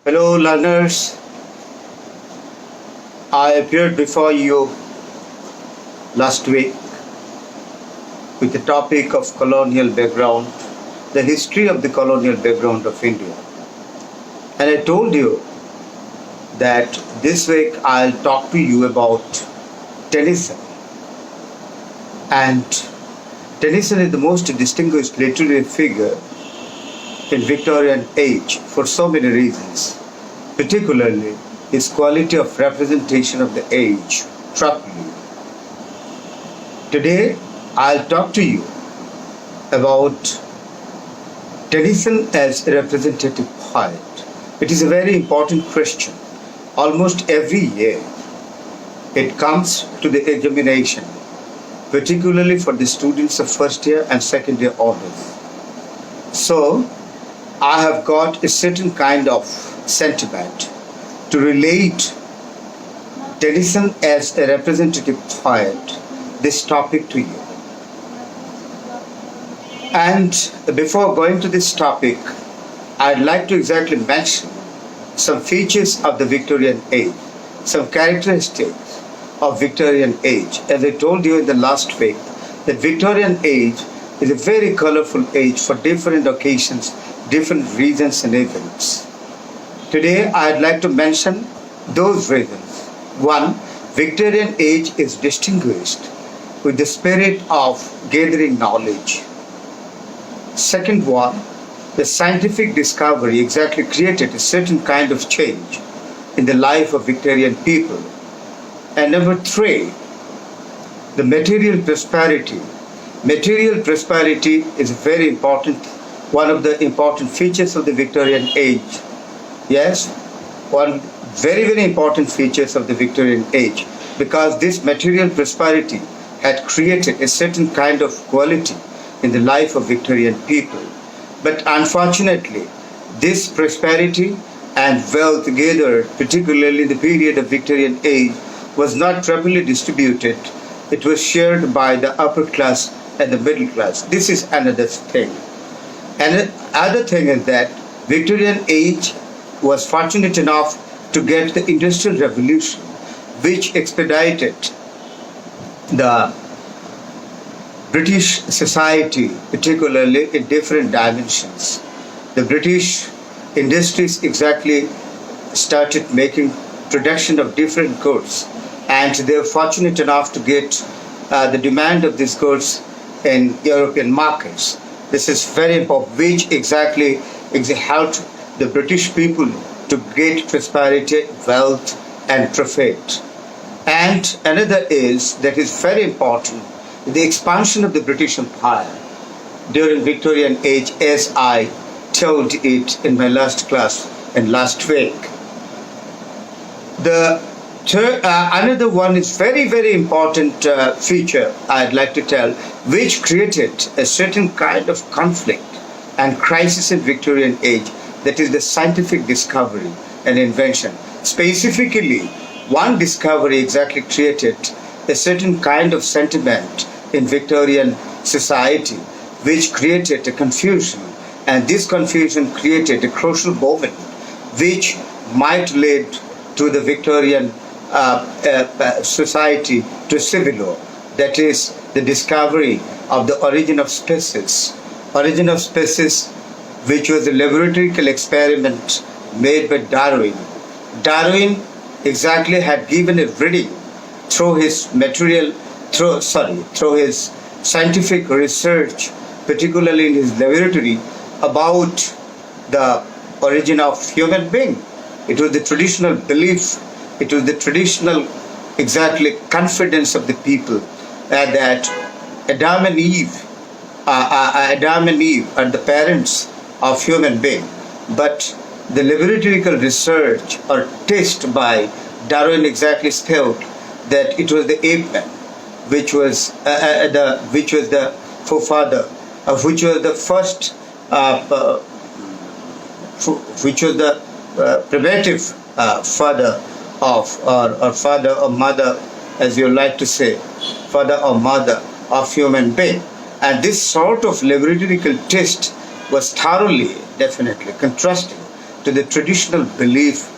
Hello, learners. I appeared before you last week with the topic of colonial background, the history of the colonial background of India. And I told you that this week I'll talk to you about Tennyson. And Tennyson is the most distinguished literary figure in Victorian age for so many reasons, particularly his quality of representation of the age struck me. Today, I'll talk to you about Tennyson as a representative poet. It is a very important question. Almost every year, it comes to the examination, particularly for the students of first year and second year orders. So, I have got a certain kind of sentiment to relate Tennyson as a representative poet, this topic to you. And before going to this topic, I'd like to exactly mention some features of the Victorian age, some characteristics of Victorian age. As I told you in the last week, the Victorian age is a very colorful age for different occasions, different reasons and events. Today, I'd like to mention those reasons. One, Victorian age is distinguished with the spirit of gathering knowledge. Second one, the scientific discovery exactly created a certain kind of change in the life of Victorian people. And number three, the material prosperity. Material prosperity is very important, one of the important features of the Victorian age. Yes, one very, very important features of the Victorian age, because this material prosperity had created a certain kind of quality in the life of Victorian people. But unfortunately, this prosperity and wealth gathered, particularly in the period of Victorian age, was not properly distributed. It was shared by the upper class and the middle class. This is another thing. And another thing is that Victorian age was fortunate enough to get the Industrial Revolution, which expedited the British society, particularly in different dimensions. The British industries exactly started making production of different goods, and they were fortunate enough to get the demand of these goods in European markets. This is very important, which exactly helped the British people to get prosperity, wealth, and profit. And another that is very important, the expansion of the British Empire during Victorian age, as I told it in my last class and last week. Another one is very, very important feature I'd like to tell, which created a certain kind of conflict and crisis in Victorian age, that is the scientific discovery and invention. Specifically, one discovery exactly created a certain kind of sentiment in Victorian society, which created a confusion, and this confusion created a crucial moment which might lead to the Victorian society to civil war. That is the discovery of the origin of species. Origin of species, which was a laboratory experiment made by Darwin. Darwin exactly had given a reading through his through his scientific research, particularly in his laboratory, about the origin of human being. It was the traditional belief, it was the traditional exactly confidence of the people that Adam and Eve are the parents of human being. But the laboratory research or test by Darwin exactly spelled that it was the ape man, which was the forefather, which was the first, which was the primitive father of, or father or mother, as you like to say, father or mother of human being. And this sort of laboratory test was thoroughly, definitely contrasting to the traditional belief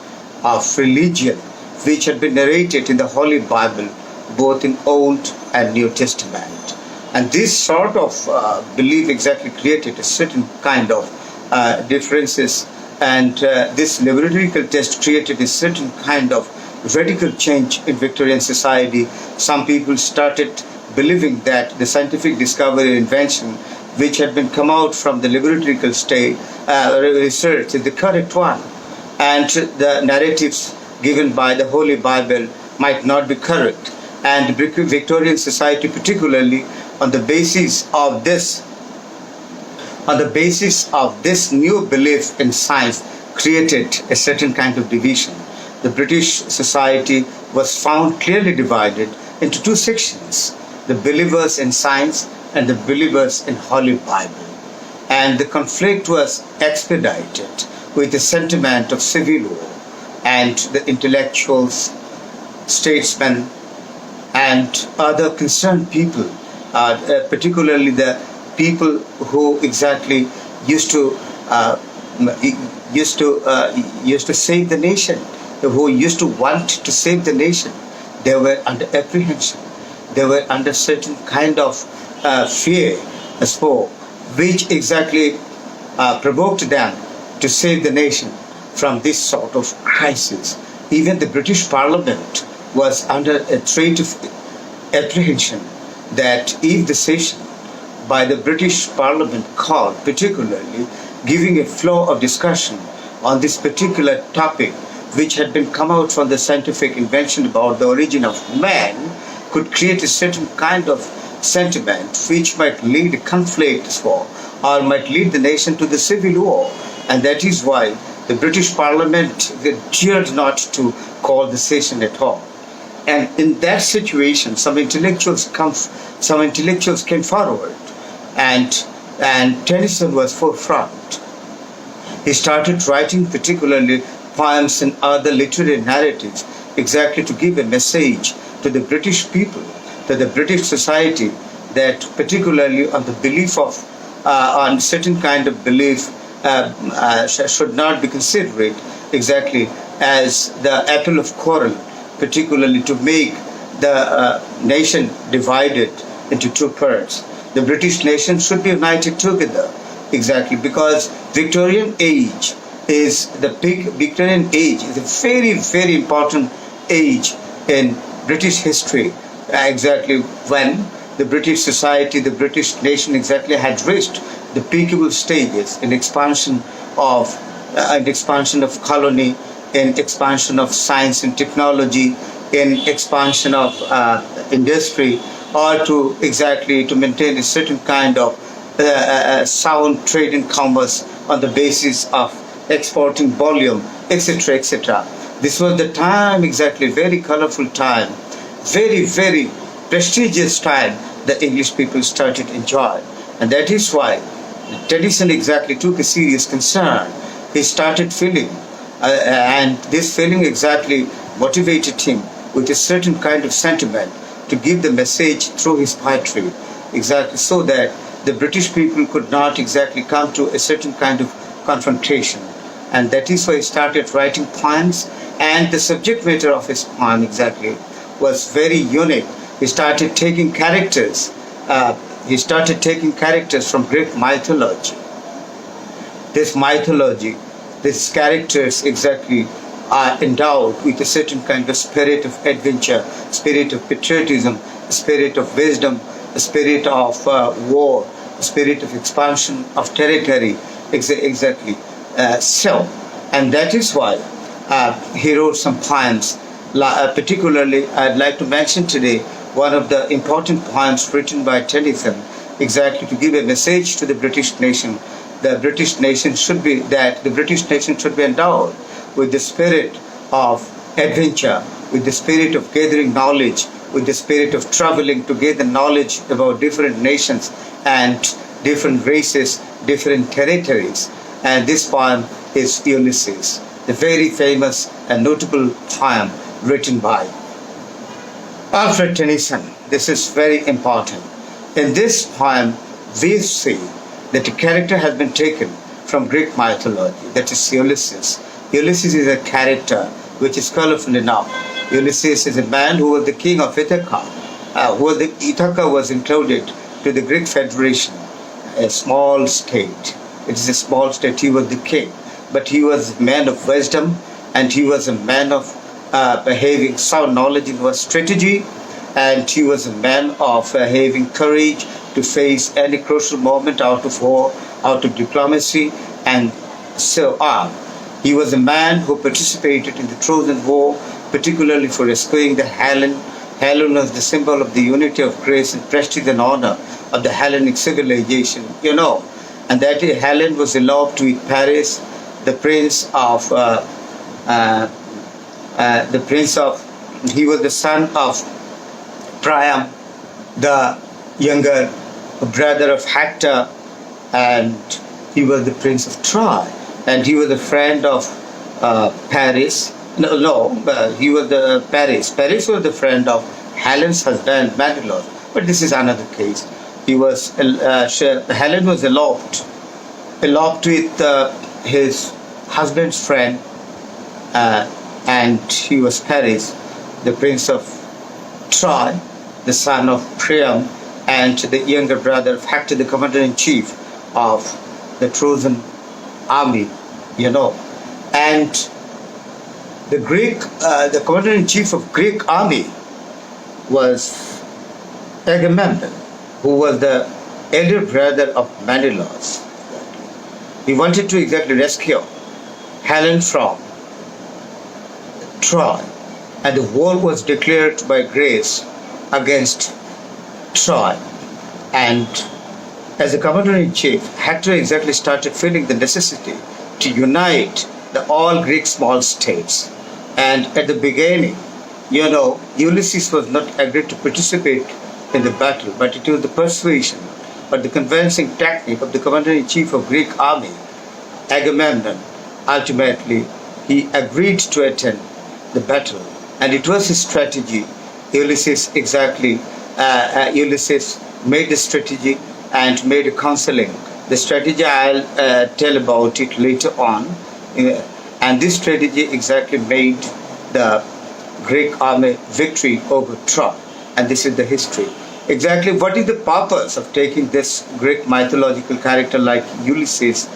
of religion which had been narrated in the Holy Bible, both in Old and New Testament. And this sort of belief exactly created a certain kind of differences, and this laboratory test created a certain kind of radical change in Victorian society. Some people started believing that the scientific discovery and invention which had been come out from the laboratory state research is the correct one, and the narratives given by the Holy Bible might not be correct. And Victorian society, particularly on the basis of this new belief in science, created a certain kind of division. The British society was found clearly divided into two sections: the believers in science and the believers in Holy Bible. And the conflict was expedited with the sentiment of civil war, and the intellectuals, statesmen, and other concerned people, particularly the people who exactly used to save the nation, who used to want to save the nation, they were under apprehension. They were under certain kind of fear as well, which exactly provoked them to save the nation from this sort of crisis. Even the British Parliament was under a threat of apprehension that if the session by the British Parliament called, particularly giving a flow of discussion on this particular topic, which had been come out from the scientific invention about the origin of man, could create a certain kind of sentiment which might lead a conflict as well, or might lead the nation to the civil war. And that is why the British Parliament dared not to call the session at all. And in that situation, some intellectuals came forward, and Tennyson was forefront. He started writing particularly poems and other literary narratives exactly to give a message to the British people, to the British society, that particularly on the belief of on certain kind of belief should not be considered exactly as the apple of quarrel, particularly to make the nation divided into two parts. The British nation should be united together, exactly, because Victorian Age is Victorian Age is a very, very important age in British history, exactly when the British society, the British nation exactly had reached the peakable stages in expansion of colony, in expansion of science and technology, in expansion of industry, or to maintain a certain kind of sound trade and commerce on the basis of exporting volume, etc., etc. This was the time, exactly, very colorful time, very, very prestigious time the English people started enjoying. And that is why Tennyson exactly took a serious concern. He started feeling, and this feeling exactly motivated him with a certain kind of sentiment to give the message through his poetry, exactly so that the British people could not exactly come to a certain kind of confrontation. And that is why he started writing poems, and the subject matter of his poem exactly was very unique. He started taking characters. From Greek mythology. This mythology, these characters exactly are endowed with a certain kind of spirit of adventure, spirit of patriotism, spirit of wisdom, a spirit of war, a spirit of expansion of territory, exactly. And that is why he wrote some poems. Particularly, I'd like to mention today one of the important poems written by Tennyson, exactly to give a message to the British nation. The British nation should be endowed with the spirit of adventure, with the spirit of gathering knowledge, with the spirit of traveling to gather knowledge about different nations and different races, different territories. And this poem is Ulysses, the very famous and notable poem written by Alfred Tennyson. This is very important. In this poem, we see that a character has been taken from Greek mythology, that is Ulysses. Ulysses is a character which is colorful enough. Ulysses is a man who was the king of Ithaca, Ithaca was included to the Greek Federation, a small state. It is a small state. He was the king, but he was a man of wisdom, and he was a man of having sound knowledge in war strategy, and he was a man of having courage to face any crucial moment out of war, out of diplomacy, and so on. He was a man who participated in the Trojan War, particularly for rescuing the Helen. Helen was the symbol of the unity of grace and prestige and honor of the Hellenic civilization, And that Helen was eloped with Paris, the he was the son of Priam, the younger brother of Hector, and he was the prince of Troy, and he was a friend of Paris. He was the Paris. Paris was the friend of Helen's husband, Menelaus. But this is another case. Helen was eloped with his husband's friend, and he was Paris, the prince of Troy, the son of Priam, and the younger brother of Hector, the commander-in-chief of the Trojan army, And the commander-in-chief of Greek army was Agamemnon, who was the elder brother of Menelaus. He wanted to exactly rescue Helen from Troy, and the war was declared by Greece against Troy. And as a commander-in-chief, Hector exactly started feeling the necessity to unite the all Greek small states. And at the beginning, Ulysses was not agreed to participate in the battle, but it was the persuasion, but the convincing technique of the commander-in-chief of Greek army, Agamemnon. Ultimately, he agreed to attend the battle, and it was his strategy. Ulysses made the strategy and made a counseling. The strategy I'll tell about it later on, and this strategy exactly made the Greek army victory over Troy, and this is the history. Exactly what is the purpose of taking this Greek mythological character like Ulysses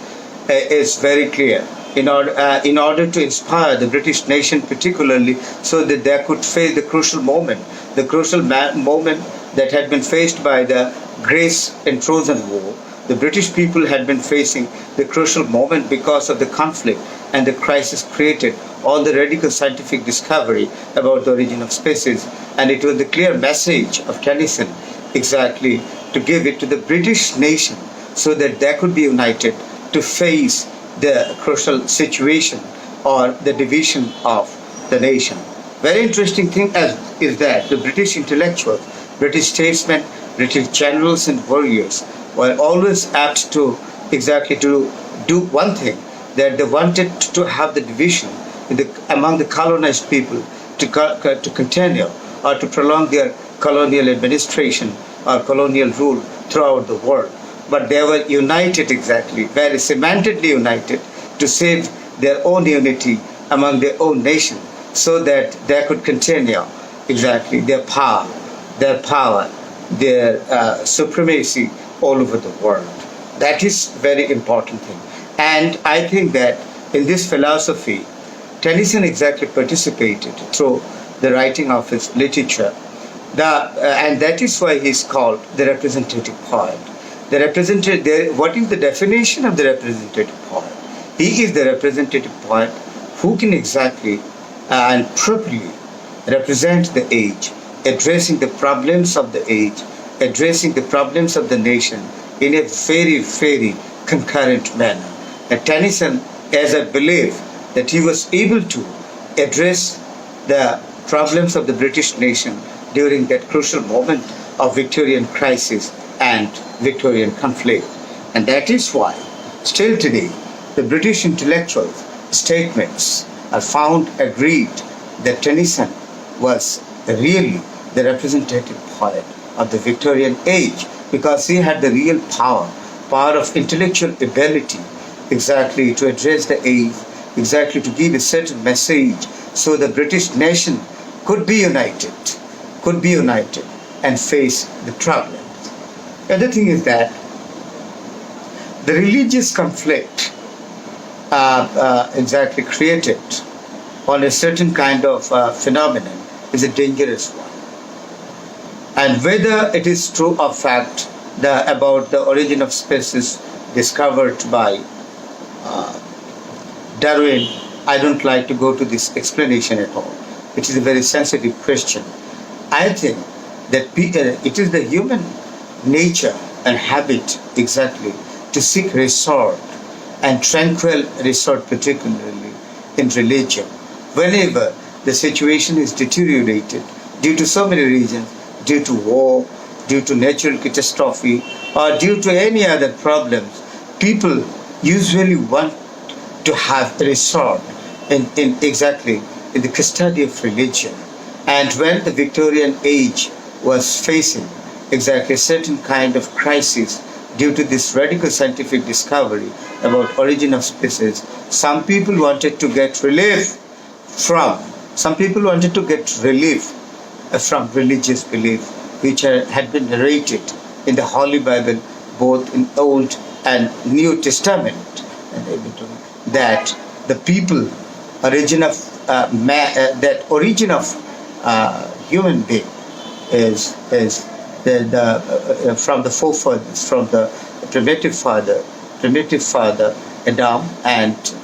is very clear. In order to inspire the British nation particularly, so that they could face the crucial moment that had been faced by the Greece and Trojan War. The British people had been facing the crucial moment because of the conflict and the crisis created on the radical scientific discovery about the origin of species. And it was the clear message of Tennyson exactly to give it to the British nation so that they could be united to face the crucial situation or the division of the nation. Very interesting thing is that the British intellectuals, British statesmen, British generals and warriors were always apt to do one thing, that they wanted to have the division among the colonized people to continue or to prolong their colonial administration or colonial rule throughout the world. But they were united very cementedly united to save their own unity among their own nation so that they could continue their power, their supremacy all over the world. That is very important thing. And I think that in this philosophy, Tennyson exactly participated through the writing of his literature. And that is why he is called the representative poet. What is the definition of the representative poet? He is the representative poet who can exactly and properly represent the age, addressing the problems of the age, addressing the problems of the nation in a very, very concurrent manner. And Tennyson, as I believe, that he was able to address the problems of the British nation during that crucial moment of Victorian crisis and Victorian conflict. And that is why, still today, the British intellectuals' statements are found agreed that Tennyson was really the representative poet of the Victorian age, because he had the real power of intellectual ability exactly to address the age, exactly to give a certain message so the British nation could be united and face the problems. The other thing is that the religious conflict exactly created on a certain kind of phenomenon is a dangerous one. And whether it is true or fact about the origin of species discovered by Darwin, I don't like to go to this explanation at all. It is a very sensitive question. I think that it is the human nature and habit exactly to seek resort and tranquil resort, particularly in religion, whenever the situation is deteriorated due to so many reasons, due to war, due to natural catastrophe, or due to any other problems. People usually want to have a resort in the custody of religion. And when the Victorian age was facing exactly a certain kind of crisis due to this radical scientific discovery about origin of species, some people wanted to get relief from religious belief which had been narrated in the Holy Bible, both in Old and New Testament, and that the people origin of human being is from the forefathers, from the primitive father Adam and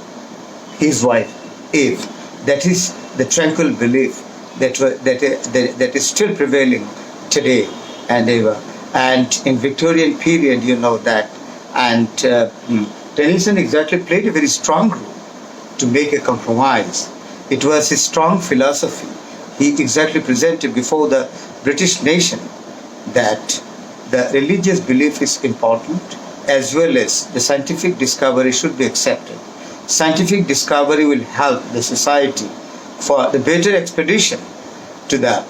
his wife Eve. That is the tranquil belief that is still prevailing today and ever. And in Victorian period, you know that. And Tennyson exactly played a very strong role to make a compromise. It was his strong philosophy. He exactly presented before the British nation that the religious belief is important as well as the scientific discovery should be accepted. Scientific discovery will help the society for the better expedition to the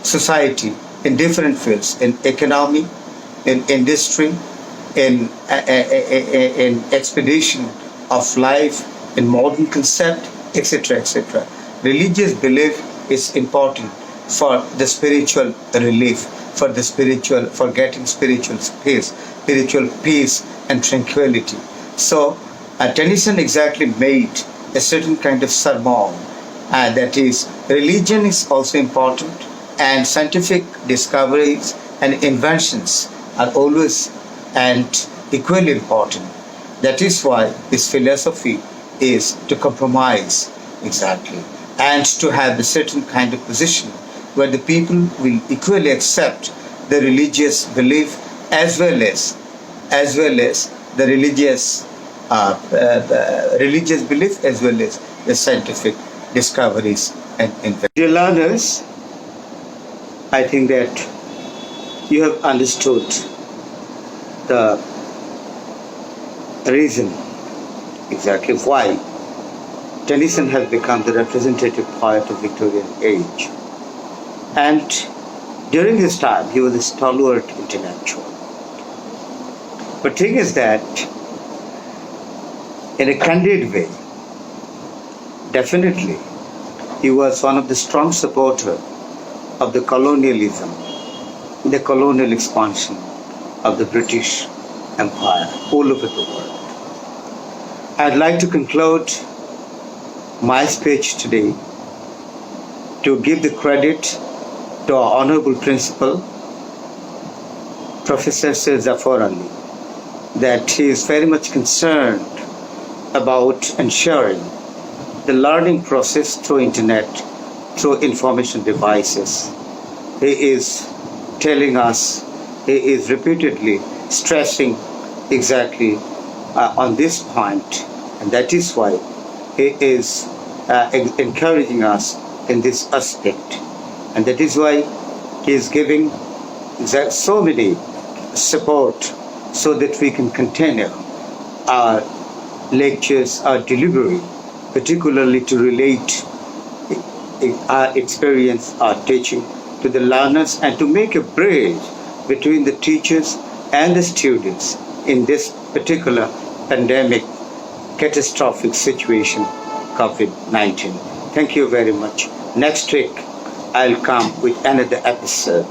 society in different fields, in economy, in industry, in expedition of life, in modern concept, etc., etc. Religious belief is important for the spiritual relief, for getting spiritual peace and tranquility. So Tennyson exactly made a certain kind of sermon, that is, religion is also important, and scientific discoveries and inventions are always and equally important. That is why his philosophy is to compromise exactly, and to have a certain kind of position where the people will equally accept the religious belief as well as the religious belief as well as the scientific discoveries and inventions. Dear learners, I think that you have understood the reason exactly why Tennyson has become the representative poet of Victorian age. And during his time, he was a stalwart intellectual. But thing is that, in a candid way, definitely, he was one of the strong supporters of the colonialism, the colonial expansion of the British Empire all over the world. I'd like to conclude my speech today to give the credit to our honorable principal, Professor Farhad Hossain, that he is very much concerned about ensuring the learning process through internet, through information devices. He is telling us, he is repeatedly stressing exactly on this point, and that is why he is encouraging us in this aspect, and that is why he is giving so many support so that we can continue our lectures, our delivery, particularly to relate our experience, our teaching to the learners, and to make a bridge between the teachers and the students in this particular pandemic catastrophic situation, COVID-19. Thank you very much. Next week, I'll come with another episode.